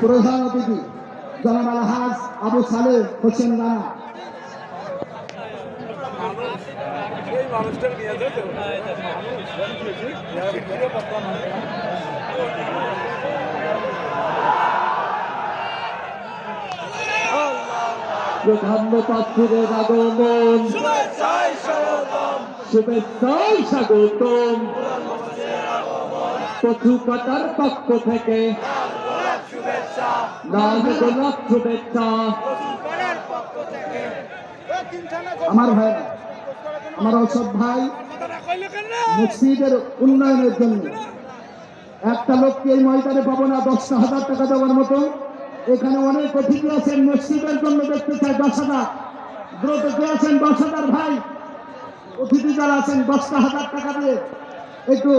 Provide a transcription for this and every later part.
প্রধান অতিথি জনাব আলহাজ আবু সালেহ হোসেন রানা। প্রধান্য পাত্রীদের আগমন, শুভেচ্ছায় স্বাগতম। পথুকাটার পক্ষ থেকে লাল গোলাপ শুভেচ্ছা। আমার ভাই, আমার অসৎ ভাই মসজিদের উন্নয়নের জন্য একটা লোককে এই ময়দানে পাবো না 10,000 টাকা দেওয়ার মতো। এখানে অনেক অতিথি আছেন, মসজিদের জন্য দেখতে চাই 10,000। দ্রুত কে আছেন 10,000 ভাই? অতিথি যারা আছেন 10,000 টাকা দিয়ে একটু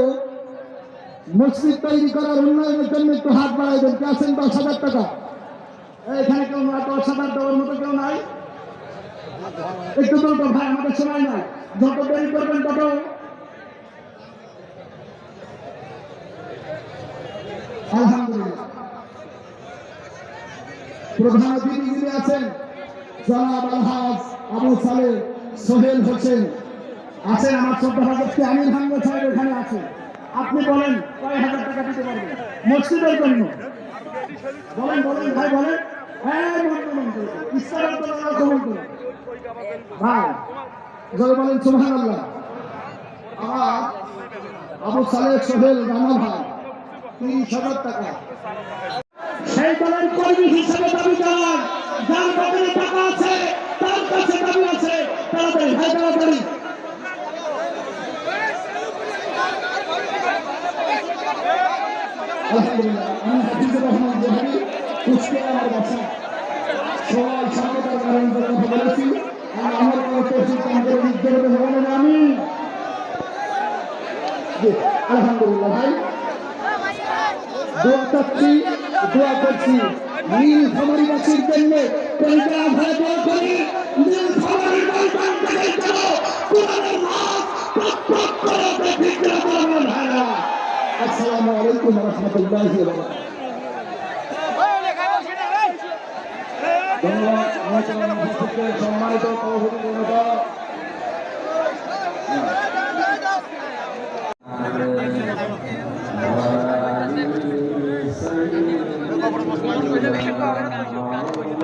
মসজিদ তৈরি করার উন্নয়নের জন্য একটু হাত বাড়াইবেন। কে আছেন 10,000 টাকা? এখানে কেউ না 10,000 দেওয়ার মতো কেউ নাই? একটু দ্রুত ভাই, আমাদের সময় নাই, যত দেরি করবেন তত। আলহামদুলিল্লাহ। প্রধান অতিথি যিনি আছেন জনাব আলহাজ আবু সালেহ সোহেল হোসেন আছেন। আমার শ্রদ্ধাভাজক আমির হামজা সাহেব এখানে আছেন। আপনি বলেন কয় হাজার টাকা দিতে পারবেন মসজিদের জন্য? বলেন বলেন ভাই বলেন। হ্যাঁ ভাই জোরে বলেন সুবহানাল্লাহ। আমার আবু সালেহ সোহেল রানা ভাই 30,000 টাকা। সেই দলের কর্মী হিসেবে দাবি করার, যার পকেটে টাকা আছে তার কাছে দাবি আছে, তাড়াতাড়ি ভাই তাড়াতাড়ি। আলহামদুলিল্লাহ, আমি হাফিজুর রহমান জোহারি, কুষ্টিয়া আমার বাসা। সবাই স্বাগতার কারণ কথা বলেছি। আর আমার কোনো তৌফিক আমাদের বিদ্যুৎ বলেন আমি। আলহামদুলিল্লাহ ভাই, দোয়া চাচ্ছি, দোয়া করছি নীলফামারীবাসীর জন্য। দোয়া করি নীলফামারী ময়দান থেকে যেন কোরআনের রাত টকটক করে প্রতিক্রিয়া করবেন ভাইরা। আসসালামু আলাইকুম ওয়া রাহমাতুল্লাহি ওয়া বারাকাতুহু। ধন্যবাদ সম্মানিত সভাপতি জনতা।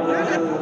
Gracias.